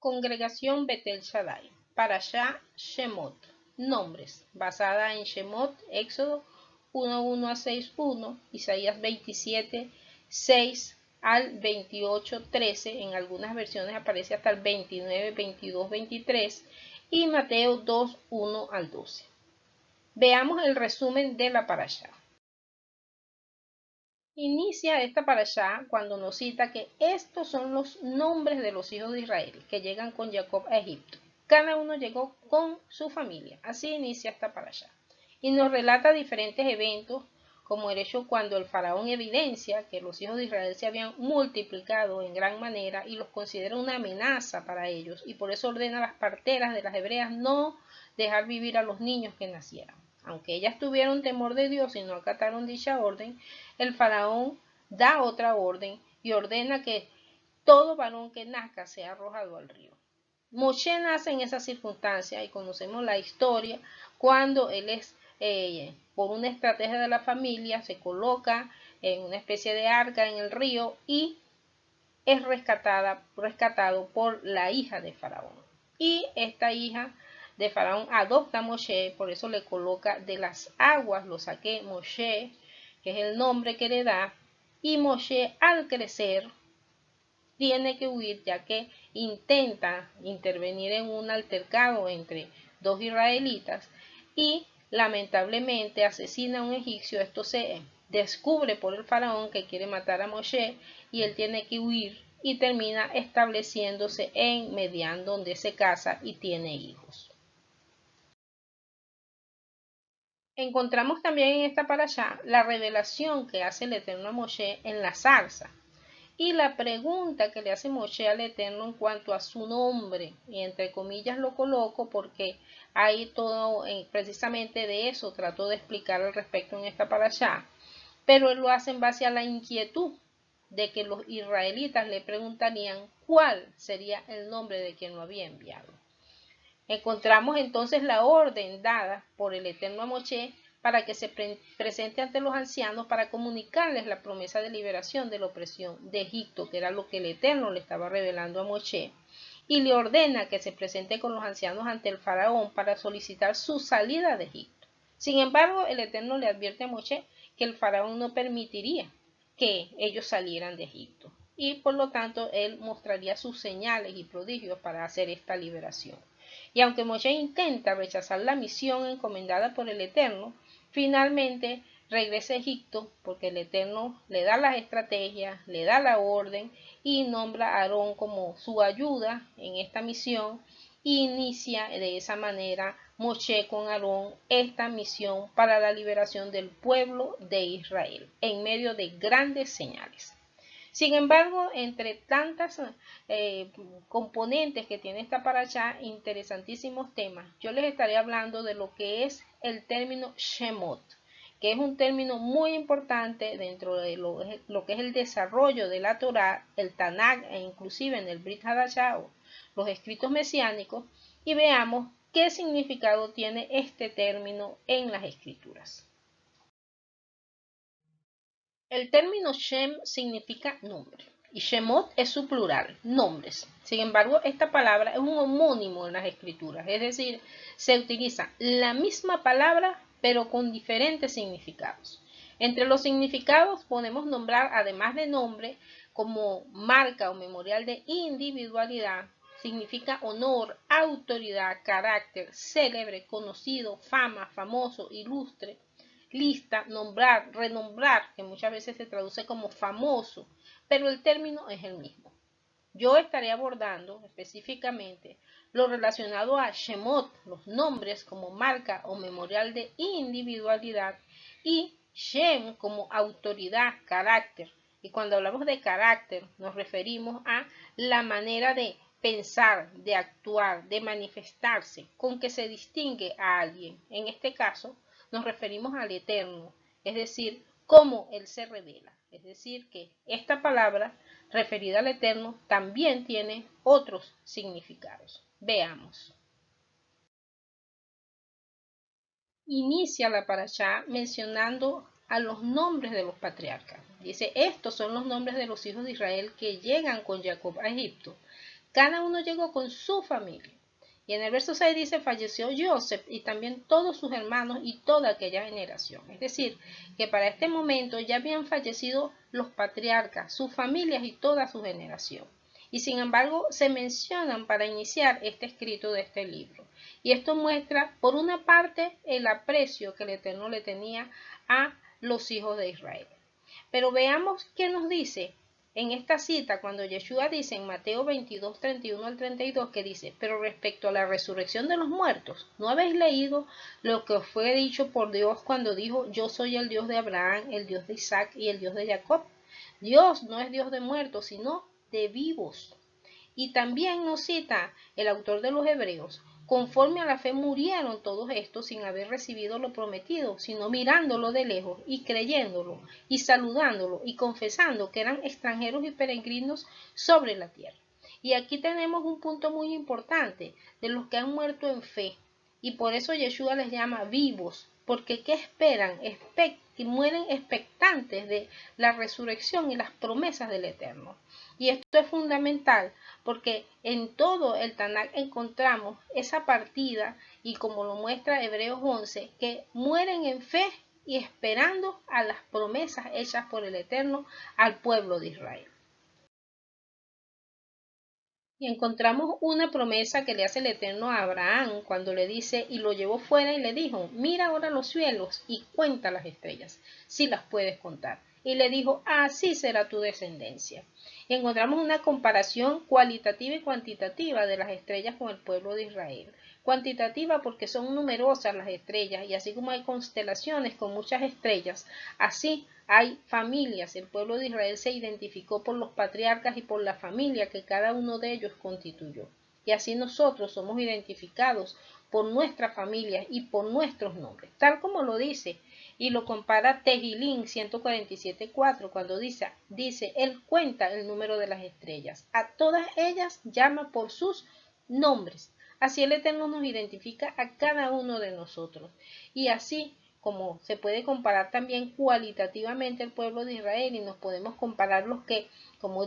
Congregación Betel Shaddai, Parashá Shemot. Nombres, basada en Shemot, Éxodo 1:1 a 6:1, Isaías 27:6 al 28:13, en algunas versiones aparece hasta el 29, 22, 23, y Mateo 2:1 al 12. Veamos el resumen de la parashá. Inicia esta parashá cuando nos cita que estos son los nombres de los hijos de Israel que llegan con Jacob a Egipto. Cada uno llegó con su familia. Así inicia esta parashá. Y nos relata diferentes eventos, como el hecho cuando el faraón evidencia que los hijos de Israel se habían multiplicado en gran manera y los considera una amenaza para ellos, y por eso ordena a las parteras de las hebreas no dejar vivir a los niños que nacieran. Aunque ellas tuvieron temor de Dios y no acataron dicha orden, el faraón da otra orden y ordena que todo varón que nazca sea arrojado al río. Moshe nace en esa circunstancia y conocemos la historia cuando él es, por una estrategia de la familia, se coloca en una especie de arca en el río y es rescatado por la hija de Faraón. Y esta hija de Faraón adopta a Moshe, por eso le coloca de las aguas, lo saqué Moshe, que es el nombre que le da, y Moshe al crecer tiene que huir ya que intenta intervenir en un altercado entre dos israelitas y lamentablemente asesina a un egipcio. Esto se descubre por el faraón que quiere matar a Moshe y él tiene que huir y termina estableciéndose en Medián, donde se casa y tiene hijos. Encontramos también en esta parashá la revelación que hace el Eterno a Moshe en la zarza y la pregunta que le hace Moshe al Eterno en cuanto a su nombre, y entre comillas lo coloco porque hay todo, precisamente de eso trato de explicar al respecto en esta parashá, pero él lo hace en base a la inquietud de que los israelitas le preguntarían cuál sería el nombre de quien lo había enviado. Encontramos entonces la orden dada por el Eterno a Moshe para que se presente ante los ancianos para comunicarles la promesa de liberación de la opresión de Egipto, que era lo que el Eterno le estaba revelando a Moshe, y le ordena que se presente con los ancianos ante el faraón para solicitar su salida de Egipto. Sin embargo, el Eterno le advierte a Moshe que el faraón no permitiría que ellos salieran de Egipto, y por lo tanto él mostraría sus señales y prodigios para hacer esta liberación. Y aunque Moshe intenta rechazar la misión encomendada por el Eterno, finalmente regresa a Egipto porque el Eterno le da las estrategias, le da la orden y nombra a Aarón como su ayuda en esta misión, y inicia de esa manera Moshe con Aarón esta misión para la liberación del pueblo de Israel en medio de grandes señales. Sin embargo, entre tantas componentes que tiene esta parashá, interesantísimos temas, yo les estaré hablando de lo que es el término Shemot, que es un término muy importante dentro de lo que es el desarrollo de la Torá, el Tanakh e inclusive en el Brit Hadashah, los escritos mesiánicos, y veamos qué significado tiene este término en las escrituras. El término Shem significa nombre y Shemot es su plural, nombres. Sin embargo, esta palabra es un homónimo en las escrituras, es decir, se utiliza la misma palabra pero con diferentes significados. Entre los significados podemos nombrar, además de nombre, como marca o memorial de individualidad, significa honor, autoridad, carácter, célebre, conocido, fama, famoso, ilustre. Lista, nombrar, renombrar, que muchas veces se traduce como famoso, pero el término es el mismo. Yo estaré abordando específicamente lo relacionado a Shemot, los nombres como marca o memorial de individualidad, y Shem como autoridad, carácter. Y cuando hablamos de carácter nos referimos a la manera de pensar, de actuar, de manifestarse, con que se distingue a alguien. En este caso, nos referimos al Eterno, es decir, cómo Él se revela. Es decir, que esta palabra referida al Eterno también tiene otros significados. Veamos. Inicia la parashá mencionando a los nombres de los patriarcas. Dice, estos son los nombres de los hijos de Israel que llegan con Jacob a Egipto. cada uno llegó con su familia. Y en el verso 6 dice, falleció Joseph y también todos sus hermanos y toda aquella generación. Es decir, que para este momento ya habían fallecido los patriarcas, sus familias y toda su generación. Y sin embargo se mencionan para iniciar este escrito de este libro. Y esto muestra, por una parte, el aprecio que el Eterno le tenía a los hijos de Israel. Pero veamos qué nos dice en esta cita cuando Yeshua dice en Mateo 22, 31 al 32, que dice, pero respecto a la resurrección de los muertos, ¿no habéis leído lo que os fue dicho por Dios cuando dijo, yo soy el Dios de Abraham, el Dios de Isaac y el Dios de Jacob? Dios no es Dios de muertos, sino de vivos. Y también nos cita el autor de los Hebreos, conforme a la fe murieron todos estos sin haber recibido lo prometido, sino mirándolo de lejos y creyéndolo y saludándolo y confesando que eran extranjeros y peregrinos sobre la tierra. Y aquí tenemos un punto muy importante de los que han muerto en fe. Y por eso Yeshua les llama vivos, porque ¿qué esperan? Y mueren expectantes de la resurrección y las promesas del Eterno. Y esto es fundamental porque en todo el Tanakh encontramos esa partida y como lo muestra Hebreos 11, que mueren en fe y esperando a las promesas hechas por el Eterno al pueblo de Israel. Y encontramos una promesa que le hace el Eterno a Abraham cuando le dice, y lo llevó fuera y le dijo, mira ahora los cielos y cuenta las estrellas, si las puedes contar. Y le dijo, así será tu descendencia. Y encontramos una comparación cualitativa y cuantitativa de las estrellas con el pueblo de Israel. Cuantitativa porque son numerosas las estrellas y así como hay constelaciones con muchas estrellas, así hay familias. El pueblo de Israel se identificó por los patriarcas y por la familia que cada uno de ellos constituyó. Y así nosotros somos identificados por nuestras familias y por nuestros nombres, tal como lo dice y lo compara Tehilín 147.4 cuando dice, él cuenta el número de las estrellas, a todas ellas llama por sus nombres. Así el Eterno nos identifica a cada uno de nosotros. Y así como se puede comparar también cualitativamente el pueblo de Israel y nos podemos comparar los que, como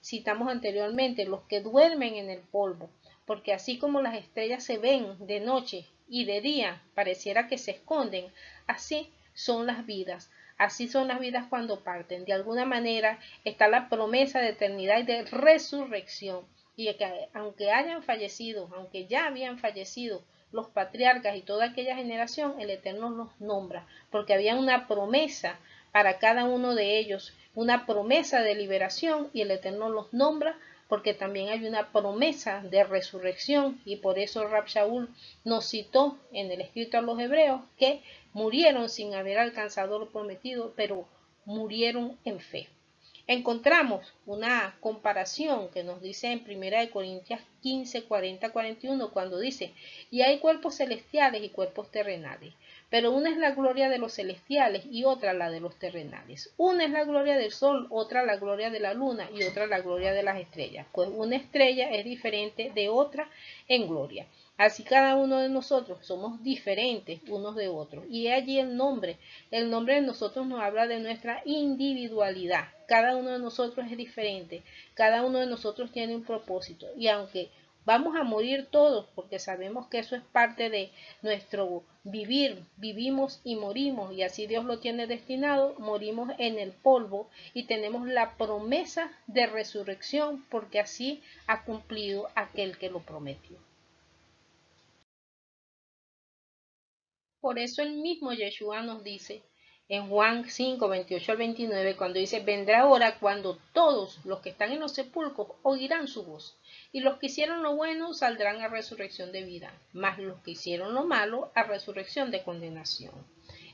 citamos anteriormente, los que duermen en el polvo. Porque así como las estrellas se ven de noche y de día, pareciera que se esconden, así son las vidas. Así son las vidas cuando parten. De alguna manera está la promesa de eternidad y de resurrección. Y que aunque hayan fallecido, aunque ya habían fallecido los patriarcas y toda aquella generación, el Eterno los nombra, porque había una promesa para cada uno de ellos, una promesa de liberación y el Eterno los nombra porque también hay una promesa de resurrección y por eso Rab Shaul nos citó en el escrito a los hebreos que murieron sin haber alcanzado lo prometido, pero murieron en fe. Encontramos una comparación que nos dice en 1 Corintios 15, 40, 41, cuando dice, y hay cuerpos celestiales y cuerpos terrenales, pero una es la gloria de los celestiales y otra la de los terrenales. Una es la gloria del sol, otra la gloria de la luna y otra la gloria de las estrellas, pues una estrella es diferente de otra en gloria. Así cada uno de nosotros somos diferentes unos de otros. Y allí el nombre de nosotros nos habla de nuestra individualidad. Cada uno de nosotros es diferente. Cada uno de nosotros tiene un propósito. Y aunque vamos a morir todos, porque sabemos que eso es parte de nuestro vivir, vivimos y morimos, y así Dios lo tiene destinado, morimos en el polvo y tenemos la promesa de resurrección, porque así ha cumplido aquel que lo prometió. Por eso el mismo Yeshua nos dice en Juan 5, 28 al 29, cuando dice, vendrá hora cuando todos los que están en los sepulcros oirán su voz, y los que hicieron lo bueno saldrán a resurrección de vida, mas los que hicieron lo malo a resurrección de condenación.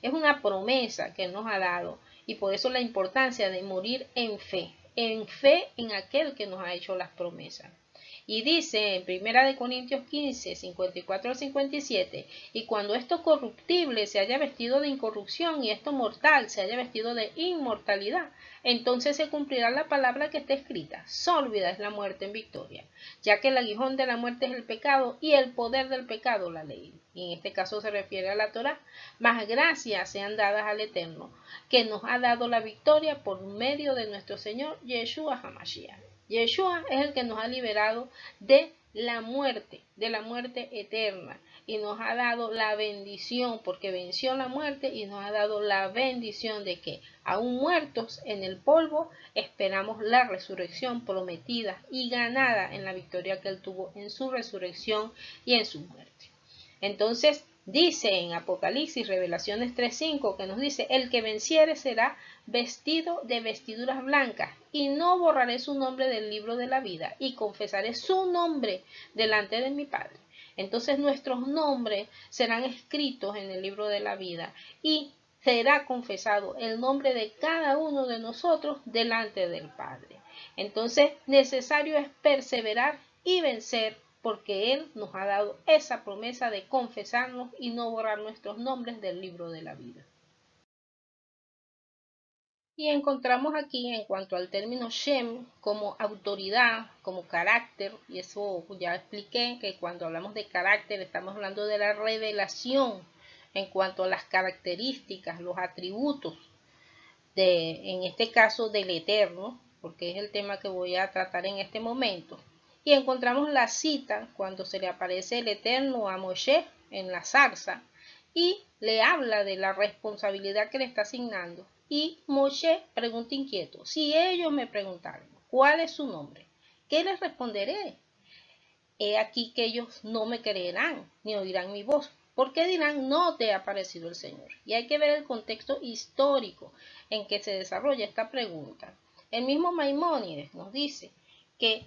Es una promesa que nos ha dado, y por eso la importancia de morir en fe en aquel que nos ha hecho las promesas. Y dice en 1 Corintios 15, 54 al 57, y cuando esto corruptible se haya vestido de incorrupción y esto mortal se haya vestido de inmortalidad, entonces se cumplirá la palabra que está escrita, sólvida es la muerte en victoria, ya que el aguijón de la muerte es el pecado y el poder del pecado la ley. Y en este caso se refiere a la Torá, mas gracias sean dadas al Eterno, que nos ha dado la victoria por medio de nuestro Señor Yeshua HaMashiach. Yeshua es el que nos ha liberado de la muerte eterna, y nos ha dado la bendición, porque venció la muerte y nos ha dado la bendición de que, aún muertos en el polvo, esperamos la resurrección prometida y ganada en la victoria que él tuvo en su resurrección y en su muerte. Entonces dice en Apocalipsis, Revelaciones 3:5, que nos dice: el que venciere será vestido de vestiduras blancas, y no borraré su nombre del libro de la vida, y confesaré su nombre delante de mi Padre. Entonces nuestros nombres serán escritos en el libro de la vida, y será confesado el nombre de cada uno de nosotros delante del Padre. Entonces, necesario es perseverar y vencer, porque Él nos ha dado esa promesa de confesarnos y no borrar nuestros nombres del libro de la vida. Y encontramos aquí, en cuanto al término Shem, como autoridad, como carácter, y eso ya expliqué, que cuando hablamos de carácter estamos hablando de la revelación en cuanto a las características, los atributos en este caso del Eterno, porque es el tema que voy a tratar en este momento. Y encontramos la cita cuando se le aparece el Eterno a Moshe en la zarza y le habla de la responsabilidad que le está asignando. Y Moshe pregunta inquieto: si ellos me preguntaran ¿cuál es su nombre?, ¿qué les responderé? He aquí que ellos no me creerán ni oirán mi voz, porque dirán: no te ha aparecido el Señor. Y hay que ver el contexto histórico en que se desarrolla esta pregunta. El mismo Maimónides nos dice que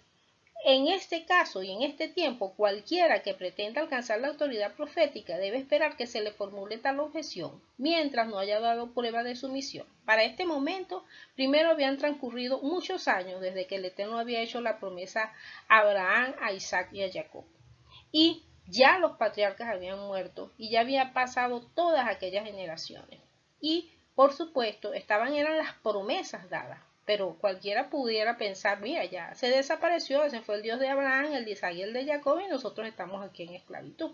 en este caso y en este tiempo, cualquiera que pretenda alcanzar la autoridad profética debe esperar que se le formule tal objeción, mientras no haya dado prueba de su misión. Para este momento, primero habían transcurrido muchos años desde que el Eterno había hecho la promesa a Abraham, a Isaac y a Jacob. Y ya los patriarcas habían muerto y ya había pasado todas aquellas generaciones. Y, por supuesto, eran las promesas dadas. Pero cualquiera pudiera pensar: mira, ya se desapareció, ese fue el Dios de Abraham, el de Isaac y el de Jacob, y nosotros estamos aquí en esclavitud.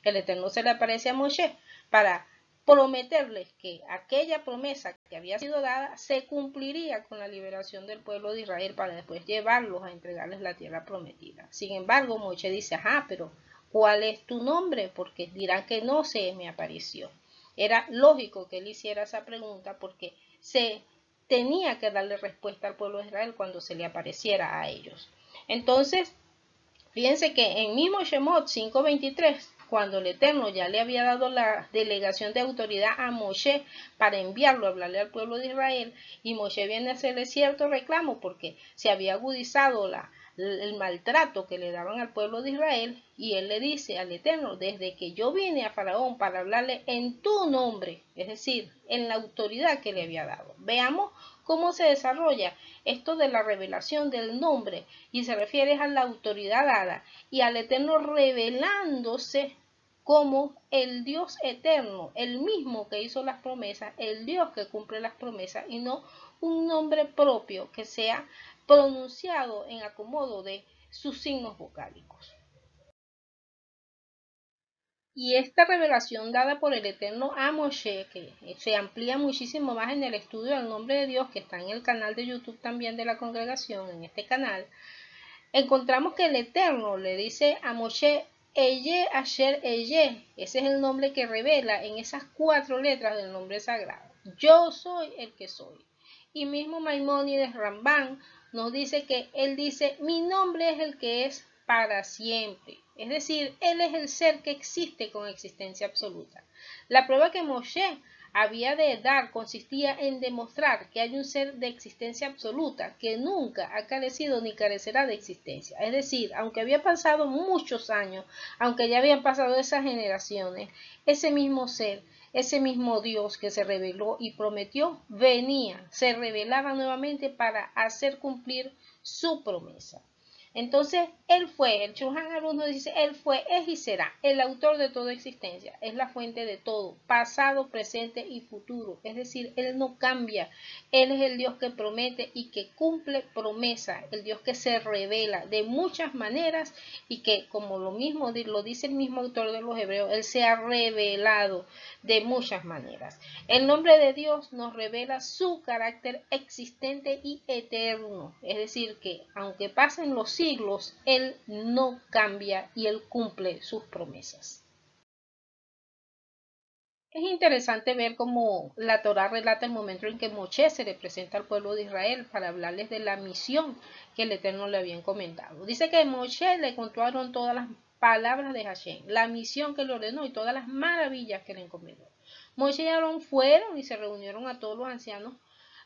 El Eterno se le aparece a Moshe para prometerles que aquella promesa que había sido dada se cumpliría con la liberación del pueblo de Israel, para después llevarlos a entregarles la tierra prometida. Sin embargo, Moshe dice: pero ¿cuál es tu nombre? Porque dirán que no se me apareció. Era lógico que él hiciera esa pregunta, porque se tenía que darle respuesta al pueblo de Israel cuando se le apareciera a ellos. Entonces, fíjense que en mismo Shemot 5:23, cuando el Eterno ya le había dado la delegación de autoridad a Moshe para enviarlo a hablarle al pueblo de Israel, y Moshe viene a hacerle cierto reclamo porque se había agudizado el maltrato que le daban al pueblo de Israel, y él le dice al Eterno: desde que yo vine a Faraón para hablarle en tu nombre, es decir, en la autoridad que le había dado. Veamos cómo se desarrolla esto de la revelación del nombre, y se refiere a la autoridad dada y al Eterno revelándose como el Dios eterno, el mismo que hizo las promesas, el Dios que cumple las promesas, y no un nombre propio que sea pronunciado en acomodo de sus signos vocálicos. Y esta revelación dada por el Eterno a Moshe, que se amplía muchísimo más en el estudio del nombre de Dios, que está en el canal de YouTube también de la congregación, en este canal, encontramos que el Eterno le dice a Moshe: Eye Asher Eye. Ese es el nombre que revela en esas 4 letras del nombre sagrado: yo soy el que soy. Y mismo Maimónides Rambán nos dice que él dice: mi nombre es el que es para siempre. Es decir, él es el ser que existe con existencia absoluta. La prueba que Moshe había de dar consistía en demostrar que hay un ser de existencia absoluta que nunca ha carecido ni carecerá de existencia. Es decir, aunque había pasado muchos años, aunque ya habían pasado esas generaciones, ese mismo ser, ese mismo Dios que se reveló y prometió, venía, se revelaba nuevamente para hacer cumplir su promesa. Entonces, él fue, el Shulchan Aruch nos dice, él fue, es y será el autor de toda existencia, es la fuente de todo, pasado, presente y futuro. Es decir, él no cambia, él es el Dios que promete y que cumple promesa, el Dios que se revela de muchas maneras y que, como lo mismo lo dice el mismo autor de los Hebreos, él se ha revelado de muchas maneras. El nombre de Dios nos revela su carácter existente y eterno, es decir, que aunque pasen los siglos, él no cambia y él cumple sus promesas. Es interesante ver cómo la Torá relata el momento en que Moshe se le presenta al pueblo de Israel para hablarles de la misión que el Eterno le había encomendado. Dice que Moshe le contó a Aarón todas las palabras de Hashem, la misión que le ordenó y todas las maravillas que le encomendó. Moshe y Aarón fueron y se reunieron a todos los ancianos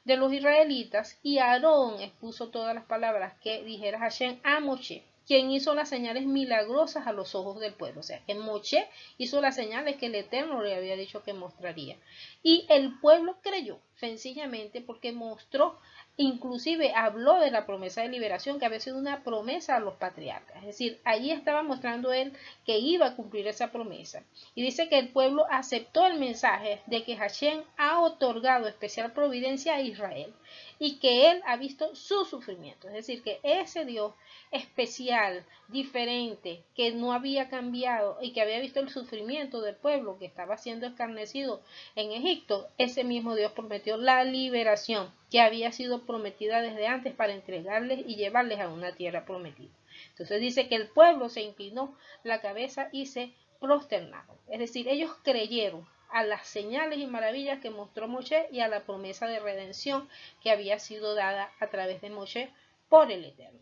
de los israelitas y Aarón expuso todas las palabras que dijera Hashem a Moshe, quien hizo las señales milagrosas a los ojos del pueblo. O sea, que Moshe hizo las señales que el Eterno le había dicho que mostraría. Y el pueblo creyó, sencillamente porque mostró, inclusive habló de la promesa de liberación, que había sido una promesa a los patriarcas. Es decir, allí estaba mostrando él que iba a cumplir esa promesa. Y dice que el pueblo aceptó el mensaje de que Hashem ha otorgado especial providencia a Israel y que él ha visto su sufrimiento. Es decir, que ese Dios especial, diferente, que no había cambiado y que había visto el sufrimiento del pueblo que estaba siendo escarnecido en Egipto, ese mismo Dios prometió la liberación que había sido prometida desde antes para entregarles y llevarles a una tierra prometida. Entonces dice que el pueblo se inclinó la cabeza y se prosternaron. Es decir, ellos creyeron a las señales y maravillas que mostró Moshe y a la promesa de redención que había sido dada a través de Moshe por el Eterno.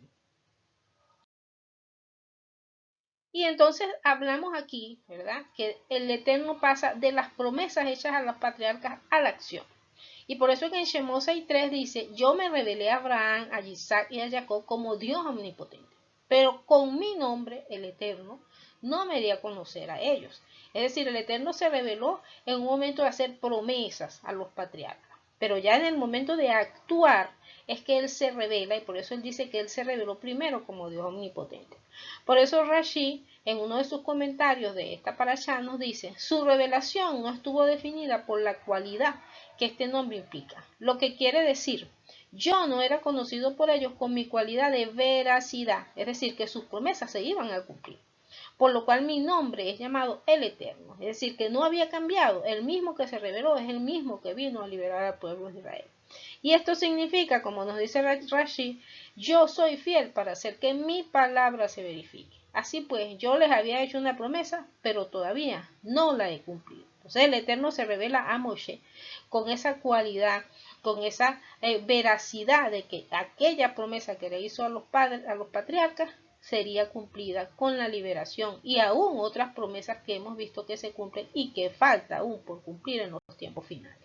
Y entonces hablamos aquí, ¿verdad? Que el Eterno pasa de las promesas hechas a los patriarcas a la acción. Y por eso que en Shemot 6:3 dice, yo me revelé a Abraham, a Isaac y a Jacob como Dios omnipotente, pero con mi nombre, el Eterno, no me di a conocer a ellos. Es decir, el Eterno se reveló en un momento de hacer promesas a los patriarcas, pero ya en el momento de actuar es que Él se revela y por eso Él dice que Él se reveló primero como Dios omnipotente. Por eso Rashi, en uno de sus comentarios de esta parashá, nos dice, su revelación no estuvo definida por la cualidad que este nombre implica, lo que quiere decir, yo no era conocido por ellos con mi cualidad de veracidad, es decir, que sus promesas se iban a cumplir, por lo cual mi nombre es llamado el Eterno, es decir, que no había cambiado, el mismo que se reveló es el mismo que vino a liberar al pueblo de Israel. Y esto significa, como nos dice Rashi, yo soy fiel para hacer que mi palabra se verifique. Así pues, yo les había hecho una promesa, pero todavía no la he cumplido. Entonces el Eterno se revela a Moshe con esa cualidad, con esa veracidad de que aquella promesa que le hizo a los padres, a los patriarcas, sería cumplida con la liberación y aún otras promesas que hemos visto que se cumplen y que falta aún por cumplir en los tiempos finales.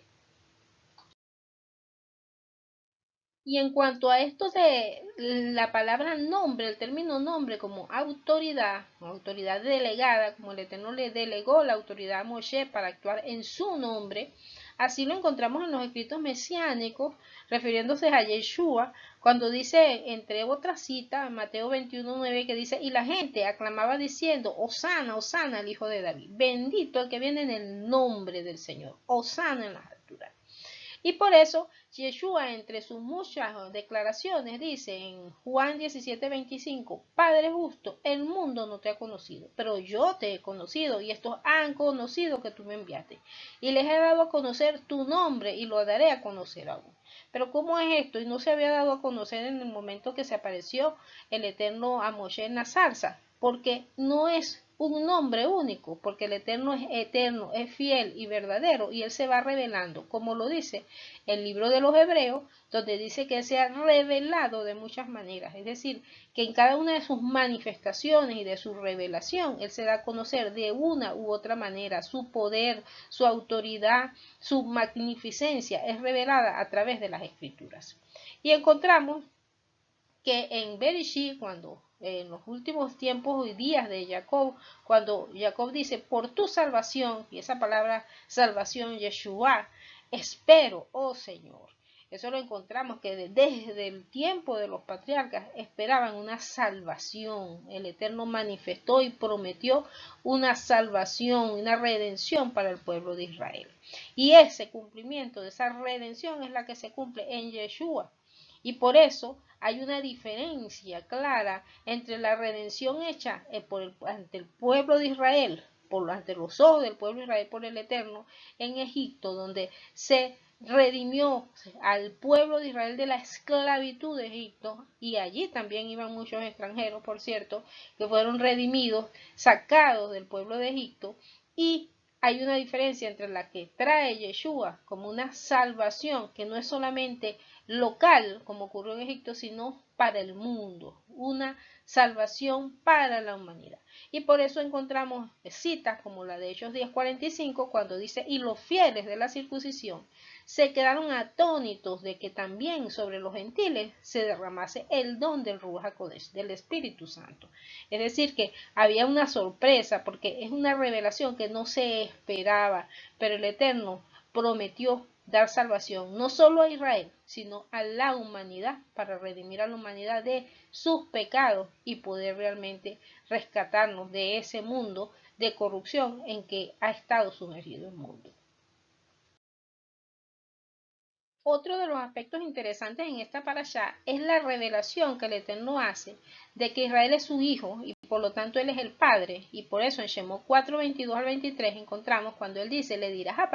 Y en cuanto a esto de la palabra nombre, el término nombre como autoridad, o autoridad delegada, como el Eterno le delegó la autoridad a Moshe para actuar en su nombre, así lo encontramos en los escritos mesiánicos, refiriéndose a Yeshua, cuando dice, entre otras citas, Mateo 21:9, que dice, y la gente aclamaba diciendo, Hosana, Hosana, el hijo de David, bendito el que viene en el nombre del Señor, Hosana en las alturas. Y por eso Yeshua, entre sus muchas declaraciones, dice en Juan 17:25, Padre justo, el mundo no te ha conocido, pero yo te he conocido y estos han conocido que tú me enviaste. Y les he dado a conocer tu nombre y lo daré a conocer aún. Pero ¿cómo es esto? Y no se había dado a conocer en el momento que se apareció el Eterno a Moshe en la zarza, porque no es un nombre único, porque el Eterno, es fiel y verdadero, y Él se va revelando, como lo dice el libro de los Hebreos, donde dice que Él se ha revelado de muchas maneras, es decir, que en cada una de sus manifestaciones y de su revelación, Él se da a conocer de una u otra manera, su poder, su autoridad, su magnificencia es revelada a través de las Escrituras. Y encontramos que en Bereshit, cuando en los últimos tiempos y días de Jacob, cuando Jacob dice, por tu salvación, y esa palabra salvación, Yeshua, espero, oh Señor. Eso lo encontramos que desde el tiempo de los patriarcas esperaban una salvación. El Eterno manifestó y prometió una salvación, una redención para el pueblo de Israel. Y ese cumplimiento de esa redención es la que se cumple en Yeshua. Y por eso hay una diferencia clara entre la redención hecha ante el pueblo de Israel, ante los ojos del pueblo de Israel por el Eterno, en Egipto, donde se redimió al pueblo de Israel de la esclavitud de Egipto, y allí también iban muchos extranjeros, por cierto, que fueron redimidos, sacados del pueblo de Egipto, y hay una diferencia entre la que trae Yeshua como una salvación que no es solamente local, como ocurrió en Egipto, sino para el mundo, una salvación para la humanidad. Y por eso encontramos citas como la de Hechos 10:45, cuando dice, y los fieles de la circuncisión se quedaron atónitos de que también sobre los gentiles se derramase el don del Ruach HaKodesh, del Espíritu Santo. Es decir, que había una sorpresa, porque es una revelación que no se esperaba, pero el Eterno prometió dar salvación no solo a Israel, sino a la humanidad, para redimir a la humanidad de sus pecados y poder realmente rescatarnos de ese mundo de corrupción en que ha estado sumergido el mundo. Otro de los aspectos interesantes en esta parashá es la revelación que el Eterno hace de que Israel es su hijo y por lo tanto él es el padre, y por eso en Shemot 4:22 al 23 encontramos cuando él dice, le dirás a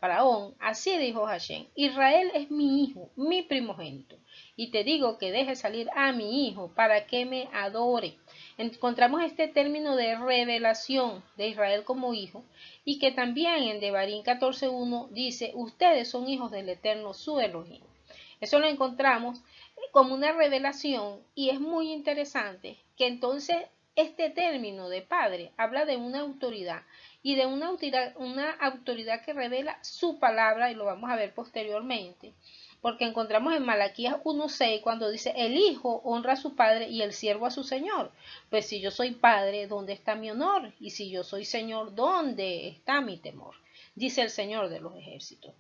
Faraón, así dijo Hashem, Israel es mi hijo, mi primogénito, y te digo que deje salir a mi hijo para que me adore. Encontramos este término de revelación de Israel como hijo, y que también en Devarim 14:1 dice, ustedes son hijos del Eterno su Elohim. Eso lo encontramos como una revelación, y es muy interesante que entonces este término de padre habla de una autoridad, y de una autoridad que revela su palabra, y lo vamos a ver posteriormente, porque encontramos en Malaquías 1:6 cuando dice, el hijo honra a su padre y el siervo a su señor. Pues si yo soy padre, ¿dónde está mi honor? Y si yo soy señor, ¿dónde está mi temor? Dice el Señor de los ejércitos.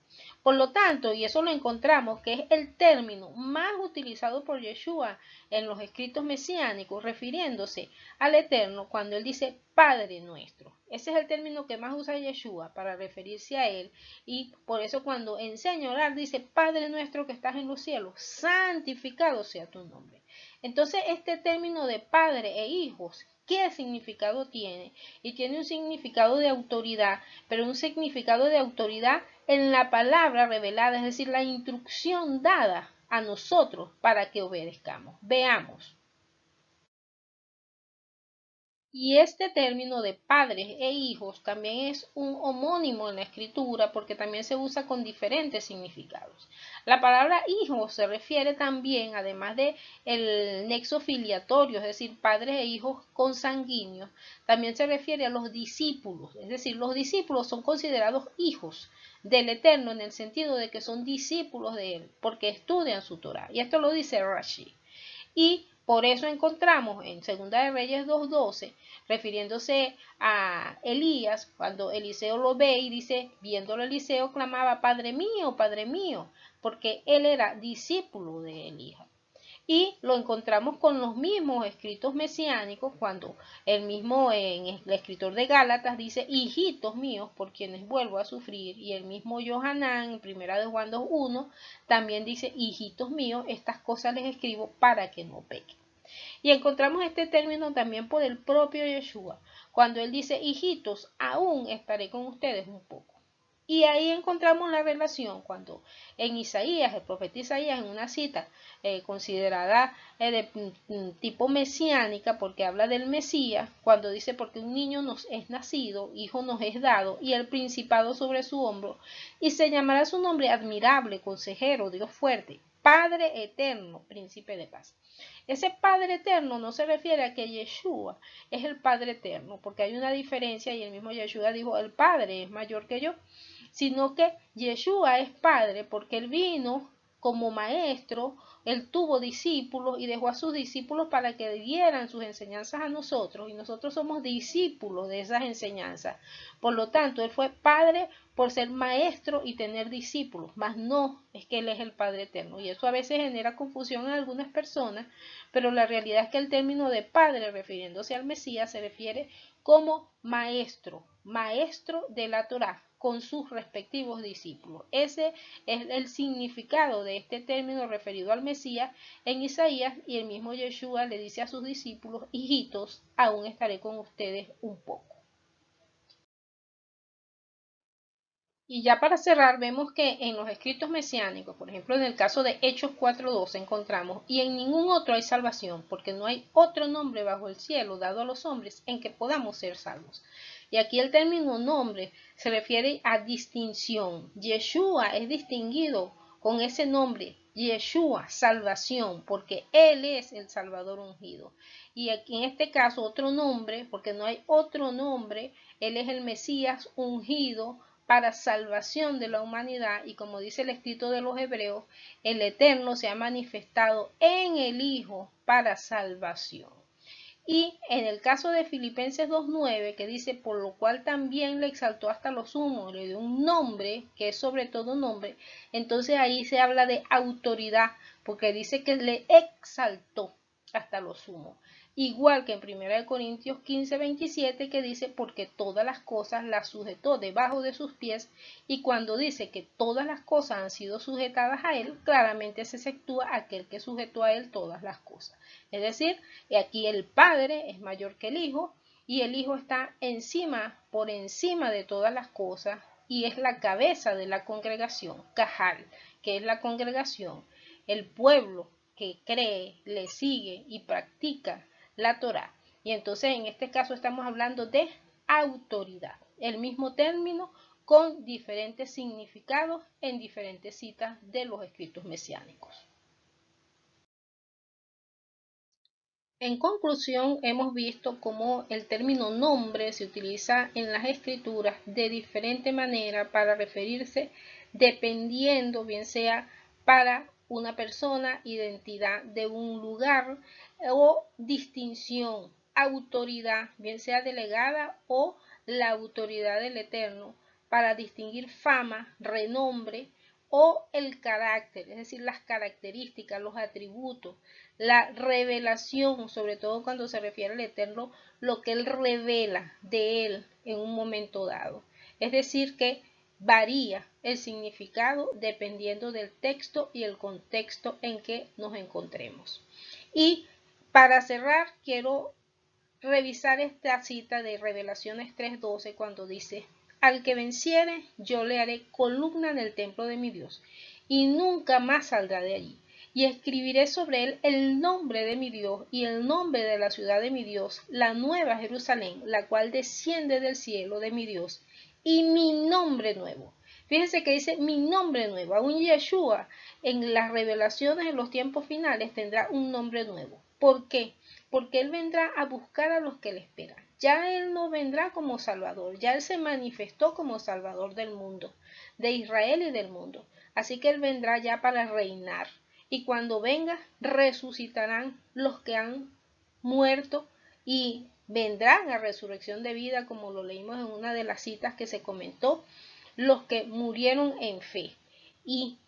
Por lo tanto, y eso lo encontramos, que es el término más utilizado por Yeshua en los escritos mesiánicos, refiriéndose al Eterno cuando él dice Padre nuestro. Ese es el término que más usa Yeshua para referirse a él, y por eso cuando enseña a orar dice Padre nuestro que estás en los cielos, santificado sea tu nombre. Entonces este término de padre e hijos, ¿qué significado tiene? Y tiene un significado de autoridad, pero un significado de autoridad en la palabra revelada, es decir, la instrucción dada a nosotros para que obedezcamos. Veamos. Y este término de padres e hijos también es un homónimo en la escritura porque también se usa con diferentes significados. La palabra hijo se refiere también, además de el nexo filiatorio, es decir, padres e hijos consanguíneos, también se refiere a los discípulos, es decir, los discípulos son considerados hijos del Eterno en el sentido de que son discípulos de él porque estudian su Torah. Y esto lo dice Rashi. Y por eso encontramos en Segunda de Reyes 2:12, refiriéndose a Elías, cuando Eliseo lo ve y dice, viéndolo Eliseo clamaba, Padre mío, porque él era discípulo de Elías. Y lo encontramos con los mismos escritos mesiánicos, cuando el mismo el escritor de Gálatas dice, hijitos míos, por quienes vuelvo a sufrir, y el mismo Johanán, en primera de Juan 2:1, también dice, hijitos míos, estas cosas les escribo para que no pequen. Y encontramos este término también por el propio Yeshua, cuando él dice, hijitos, aún estaré con ustedes un poco. Y ahí encontramos la relación cuando en Isaías, el profeta Isaías, en una cita considerada de tipo mesiánica, porque habla del Mesías, cuando dice, porque un niño nos es nacido, hijo nos es dado, y el principado sobre su hombro, y se llamará su nombre admirable, consejero, Dios fuerte, Padre eterno, príncipe de paz. Ese Padre eterno no se refiere a que Yeshua es el Padre eterno, porque hay una diferencia, y el mismo Yeshua dijo, el Padre es mayor que yo, sino que Yeshua es Padre porque él vino como maestro, él tuvo discípulos y dejó a sus discípulos para que dieran sus enseñanzas a nosotros, y nosotros somos discípulos de esas enseñanzas. Por lo tanto, él fue padre por ser maestro y tener discípulos, mas no es que él es el Padre eterno. Y eso a veces genera confusión en algunas personas, pero la realidad es que el término de padre, refiriéndose al Mesías, se refiere como maestro, maestro de la Torá, con sus respectivos discípulos. Ese es el significado de este término referido al Mesías en Isaías, y el mismo Yeshua le dice a sus discípulos: hijitos, aún estaré con ustedes un poco. Y ya para cerrar, vemos que en los escritos mesiánicos, por ejemplo en el caso de Hechos 4:12, encontramos: y en ningún otro hay salvación, porque no hay otro nombre bajo el cielo dado a los hombres en que podamos ser salvos. Y aquí el término nombre se refiere a distinción. Yeshua es distinguido con ese nombre, Yeshua, salvación, porque Él es el Salvador ungido. Y aquí en este caso otro nombre, porque no hay otro nombre, Él es el Mesías ungido para salvación de la humanidad, y como dice el escrito de los Hebreos, el Eterno se ha manifestado en el Hijo para salvación. Y en el caso de Filipenses 2:9, que dice: por lo cual también le exaltó hasta lo sumo, le dio un nombre que es sobre todo nombre, entonces ahí se habla de autoridad, porque dice que le exaltó hasta lo sumo. Igual que en 1 Corintios 15:27, que dice: porque todas las cosas las sujetó debajo de sus pies, y cuando dice que todas las cosas han sido sujetadas a él, claramente se exceptúa aquel que sujetó a él todas las cosas. Es decir, aquí el Padre es mayor que el Hijo, y el Hijo está encima, por encima de todas las cosas, y es la cabeza de la congregación, Cajal, que es la congregación, el pueblo que cree, le sigue y practica la Torá. Y entonces en este caso estamos hablando de autoridad, el mismo término con diferentes significados en diferentes citas de los escritos mesiánicos. En conclusión, hemos visto cómo el término nombre se utiliza en las escrituras de diferente manera para referirse dependiendo, bien sea para una persona, identidad de un lugar, o distinción, autoridad, bien sea delegada o la autoridad del Eterno, para distinguir fama, renombre, o el carácter, es decir, las características, los atributos, la revelación, sobre todo cuando se refiere al Eterno, lo que Él revela de Él en un momento dado. Es decir, que varía el significado dependiendo del texto y el contexto en que nos encontremos. Y para cerrar, quiero revisar esta cita de Revelaciones 3:12, cuando dice: al que venciere, yo le haré columna en el templo de mi Dios, y nunca más saldrá de allí. Y escribiré sobre él el nombre de mi Dios y el nombre de la ciudad de mi Dios, la nueva Jerusalén, la cual desciende del cielo de mi Dios, y mi nombre nuevo. Fíjense que dice mi nombre nuevo. Aún Yeshua en las revelaciones en los tiempos finales tendrá un nombre nuevo. ¿Por qué? Porque Él vendrá a buscar a los que le esperan. Ya Él no vendrá como Salvador, ya Él se manifestó como Salvador del mundo, de Israel y del mundo. Así que Él vendrá ya para reinar. Y cuando venga, resucitarán los que han muerto, y vendrán a resurrección de vida, como lo leímos en una de las citas que se comentó, los que murieron en fe. Y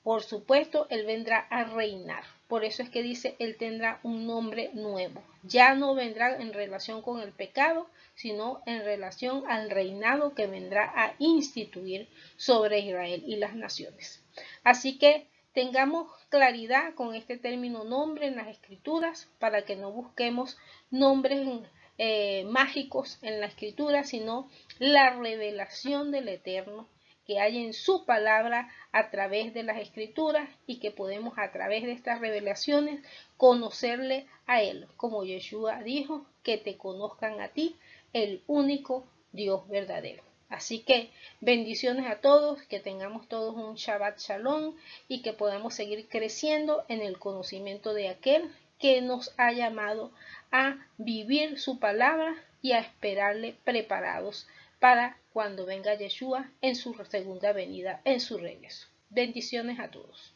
por supuesto, Él vendrá a reinar. Por eso es que dice: Él tendrá un nombre nuevo. Ya no vendrá en relación con el pecado, sino en relación al reinado que vendrá a instituir sobre Israel y las naciones. Así que tengamos claridad con este término nombre en las escrituras, para que no busquemos nombres mágicos en la escritura, sino la revelación del Eterno que hay en su palabra a través de las escrituras, y que podemos a través de estas revelaciones conocerle a Él, como Yeshua dijo: que te conozcan a ti, el único Dios verdadero. Así que bendiciones a todos, que tengamos todos un Shabbat Shalom, y que podamos seguir creciendo en el conocimiento de aquel que nos ha llamado a vivir su palabra y a esperarle preparados para cuando venga Yeshua en su segunda venida, en su regreso. Bendiciones a todos.